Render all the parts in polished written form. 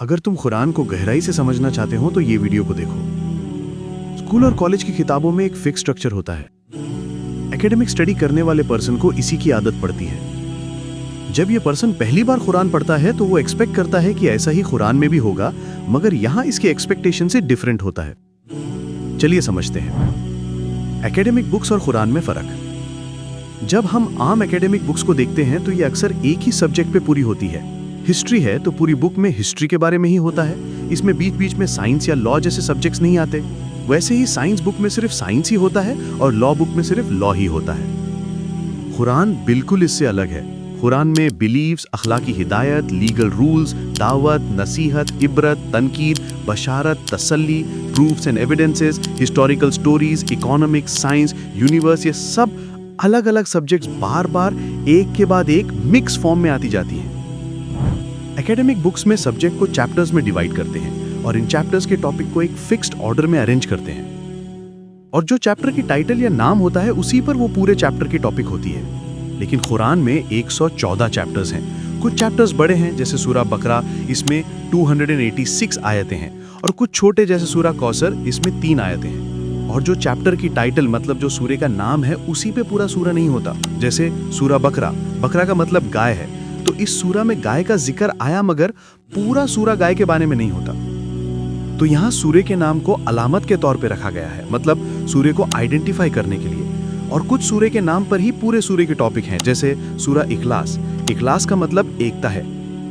अगर तुम कुरान को गहराई से समझना चाहते हो तो ये वीडियो को देखो। स्कूल और कॉलेज की किताबों में एक फिक्स स्ट्रक्चर होता है। एकेडमिक स्टडी करने वाले पर्सन को इसी की आदत पड़ती है। जब ये पर्सन पहली बार कुरान पढ़ता है तो वो एक्सपेक्ट करता है कि ऐसा ही कुरान में भी होगा, मगर यहां इसके एक्सपेक्टेशन से डिफरेंट होता है। चलिए समझते हैं एकेडमिक बुक्स और कुरान में फर्क। जब हम आम एकेडमिक बुक्स को देखते हैं तो ये अक्सर एक ही सब्जेक्ट पे पूरी होती है। हिस्ट्री है तो पूरी बुक में हिस्ट्री के बारे में ही होता है, इसमें बीच बीच में साइंस या लॉ जैसे सब्जेक्ट्स नहीं आते। वैसे ही साइंस बुक में सिर्फ साइंस ही होता है और लॉ बुक में सिर्फ लॉ ही होता है। कुरान बिल्कुल इससे अलग है। कुरान में बिलीव्स, अखलाकी हिदायत, लीगल रूल्स, दावत, नसीहत, इबरत, तनकीद, बशारत, तसल्ली, proofs and evidences, historical stories, economics, science, universe, ये सब अलग अलग सब्जेक्ट्स बार बार एक के बाद एक मिक्स फॉर्म में आती जाती हैं। एकेडमिक बुक्स में सब्जेक्ट को चैप्टर्स में डिवाइड करते हैं और इन चैप्टर्स के टॉपिक को एक फिक्स्ड ऑर्डर में अरेंज करते हैं, और जो चैप्टर की टाइटल या नाम होता है उसी पर वो पूरे चैप्टर की टॉपिक होती है। लेकिन कुरान में 114 चैप्टर्स हैं। कुछ चैप्टर्स बड़े हैं जैसे सूरा बकरा, इसमें 286 आयतें हैं, और कुछ छोटे जैसे सूरा कौसर, इसमें 3 आयतें हैं। और जो चैप्टर की टाइटल मतलब जो सूरे का नाम है उसी पे पूरा सूरा नहीं होता। जैसे सूरा बकरा, बकरा का मतलब गाय है, तो इस सूरा में गाय का जिक्र आया मगर पूरा सूरा गाय के बारे में नहीं होता। तो यहाँ सूरे के नाम को अलामत के तौर पे रखा गया है, मतलब सूरे को आइडेंटिफाई करने के लिए। और कुछ सूरे के नाम पर ही पूरे सूरे के टॉपिक हैं, जैसे सूरा इखलास। इखलास का मतलब एकता है।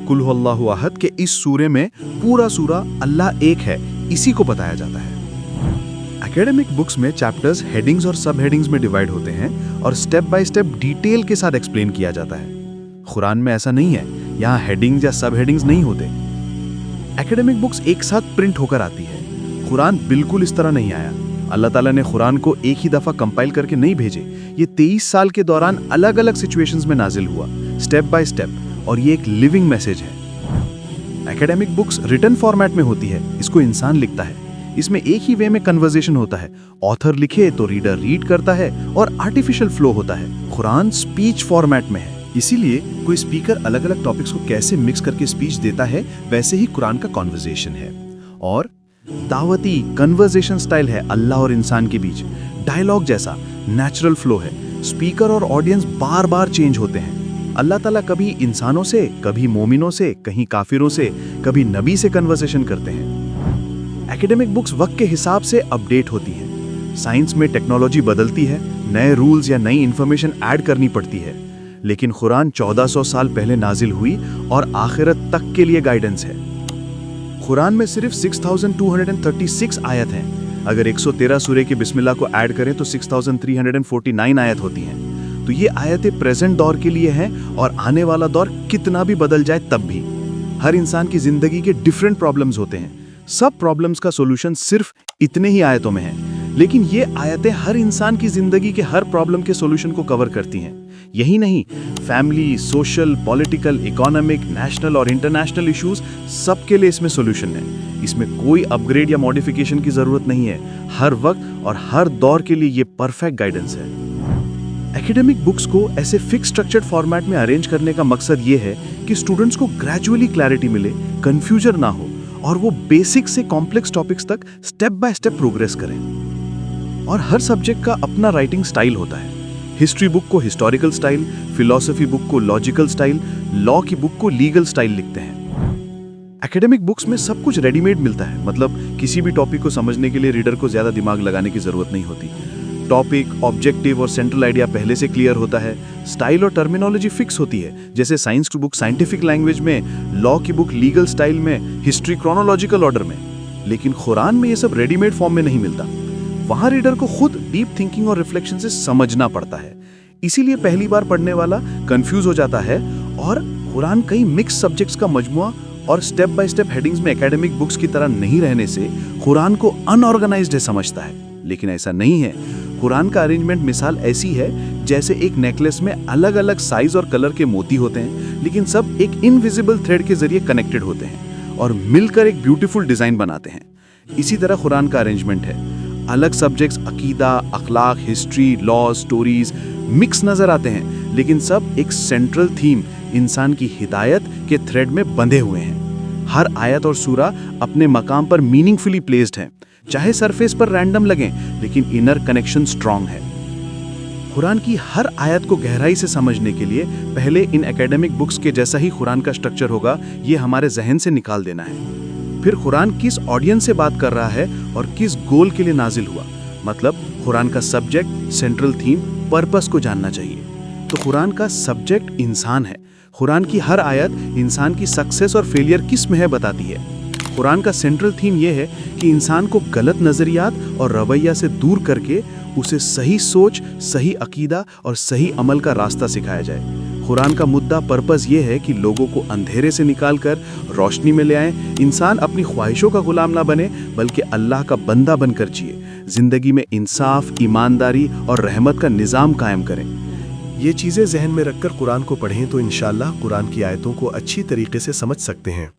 कुल हुवल्लाहु अहद के इस सूरे में पूरा सूरा अल्लाह एक है, इसी को बताया जाता है। एकेडमिक बुक्स में चैप्टर्स हेडिंग्स और सब हेडिंग्स में डिवाइड होते हैं और स्टेप बाय स्टेप डिटेल के साथ एक्सप्लेन किया जाता है। कुरान में ऐसा नहीं है, यहाँ हेडिंग्स या सब हेडिंग्स नहीं होते। एकेडमिक बुक्स एक साथ प्रिंट होकर आती है। कुरान बिल्कुल इस तरह नहीं आया। अल्लाह ताला ने कुरान को एक ही दफा कंपाइल करके नहीं भेजे। ये 23 साल के दौरान अलग अलग सिचुएशंस में नाजिल हुआ, स्टेप बाय स्टेप, और ये एक लिविंग मैसेज है। एकेडमिक बुक्स रिटन फॉर्मेट में होती है, इसको इंसान लिखता है। इसमें एक ही वे में कन्वर्सेशन होता है। ऑथर लिखे तो रीडर रीड करता है और आर्टिफिशियल फ्लो होता है। कुरान स्पीच फॉर्मेट में है, इसीलिए कोई स्पीकर अलग अलग टॉपिक्स को कैसे मिक्स करके स्पीच देता है वैसे ही कुरान का कॉन्वर्सेशन है। और दावती कन्वर्सेशन स्टाइल है अल्लाह और इंसान के बीच, डायलॉग जैसा नेचुरल फ्लो है। स्पीकर और ऑडियंस बार बार चेंज होते हैं। अल्लाह ताला कभी इंसानों से, कभी मोमिनों से, कहीं काफिरों से, कभी नबी से कन्वर्सेशन करते हैं। एकेडमिक बुक्स वक्त के हिसाब से अपडेट होती हैं। साइंस में टेक्नोलॉजी बदलती है, नए रूल्स या नई इंफॉर्मेशन ऐड करनी पड़ती है। लेकिन कुरान 1400 साल पहले नाजिल हुई और आखिरत तक के लिए गाइडेंस है। कुरान में सिर्फ 6236 आयत हैं। अगर 113 सूरे के बिस्मिल्लाह को ऐड करें तो 6349 आयत होती हैं। तो ये आयतें प्रेजेंट दौर के लिए हैं, और आने वाला दौर कितना भी बदल जाए तब भी। हर इंसान की जिंदगी के डिफरेंट प्रॉब्लम्स होते हैं। सब प्रॉब्लम्स का सॉल्यूशन सिर्फ इतने ही आयतों में है, लेकिन ये आयतें हर इंसान की जिंदगी के हर प्रॉब्लम के सॉल्यूशन को कवर करती हैं। यही नहीं, family, social, political, economic, national और इंटरनेशनल इश्यूज सबके लिए इसमें सॉल्यूशन है। इसमें कोई अपग्रेड या मॉडिफिकेशन की जरूरत नहीं है। हर वक्त और हर दौर के लिए ये परफेक्ट गाइडेंस है। एकेडमिक बुक्स को ऐसे फिक्स स्ट्रक्चर्ड फॉर्मेट में अरेंज करने का मकसद ये है कि स्टूडेंट्स को ग्रेजुअली क्लैरिटी मिले, कंफ्यूजन ना हो, और वो बेसिक से कॉम्प्लेक्स टॉपिक्स तक स्टेप बाय स्टेप प्रोग्रेस करें। और हर सब्जेक्ट का अपना राइटिंग स्टाइल होता है। हिस्ट्री बुक को हिस्टोरिकल स्टाइल, फिलॉसफी बुक को लॉजिकल स्टाइल, लॉ की बुक को लीगल स्टाइल लिखते हैं। एकेडमिक बुक्स में सब कुछ रेडीमेड मिलता है, मतलब किसी भी टॉपिक को समझने के लिए रीडर को ज्यादा दिमाग लगाने की जरूरत नहीं होती। टॉपिक, ऑब्जेक्टिव और सेंट्रल आइडिया पहले से क्लियर होता है। स्टाइल और टर्मिनोलॉजी फिक्स होती है, जैसे साइंस की बुक साइंटिफिक लैंग्वेज में, लॉ की बुक लीगल स्टाइल में, हिस्ट्री क्रोनोलॉजिकल ऑर्डर में। लेकिन कुरान में ये सब रेडीमेड फॉर्म में नहीं मिलता। वहां रीडर को खुद डीप थिंकिंग और रिफ्लेक्शन से समझना पड़ता है। इसीलिए पहली बार पढ़ने वाला कंफ्यूज हो जाता है, और कुरान कई मिक्स सब्जेक्ट्स का मजमुआ और स्टेप बाय स्टेप हेडिंग्स में एकेडमिक बुक्स की तरह नहीं रहने से कुरान को अनऑर्गेनाइज्ड समझता है। लेकिन ऐसा नहीं है। कुरान का अरेंजमेंट मिसाल ऐसी है जैसे एक नेकलेस में अलग अलग साइज और कलर के मोती होते हैं, लेकिन सब एक इनविजिबल थ्रेड के जरिए कनेक्टेड होते हैं और मिलकर एक ब्यूटीफुल डिजाइन बनाते हैं। इसी तरह कुरान का अरेंजमेंट है। अलग सब्जेक्ट्स अकीदा, अखलाक, हिस्ट्री, लॉ, स्टोरीज मिक्स नजर आते हैं, लेकिन सब एक सेंट्रल थीम इंसान की हिदायत के थ्रेड में बंधे हुए हैं। हर आयत और सूरा अपने मकाम पर मीनिंगफुली प्लेस्ड है, चाहे सरफेस पर रैंडम लगें, लेकिन इनर कनेक्शन स्ट्रांग है। कुरान की हर आयत को गहराई से समझने के लिए पहले इन एकेडमिक बुक्स के जैसा ही कुरान का स्ट्रक्चर होगा, ये हमारे जहन से निकाल देना है। फिर कुरान किस ऑडियंस से बात कर रहा है और किस गोल के लिए नाजिल हुआ, मतलब कुरान का सब्जेक्ट, सेंट्रल थीम, पर्पस को जानना चाहिए। तो कुरान का सब्जेक्ट इंसान है। कुरान की हर आयत इंसान की सक्सेस और फेलियर किस में है बताती है। कुरान का सेंट्रल थीम यह है कि इंसान को गलत नज़रियात और रवैया से दूर करके उसे सही सोच, सही अकीदा और सही अमल का रास्ता सिखाया जाए। कुरान का मुद्दा, पर्पस ये है कि लोगों को अंधेरे से निकालकर रोशनी में ले आएं। इंसान अपनी ख्वाहिशों का गुलाम ना बने, बल्कि अल्लाह का बंदा बनकर जिए। जिंदगी में इंसाफ, ईमानदारी और रहमत का निज़ाम कायम करें। ये चीज़ें जहन में रखकर कुरान को पढ़ें तो इंशाअल्लाह कुरान की आयतों को अच्छी तरीके से समझ सकते हैं।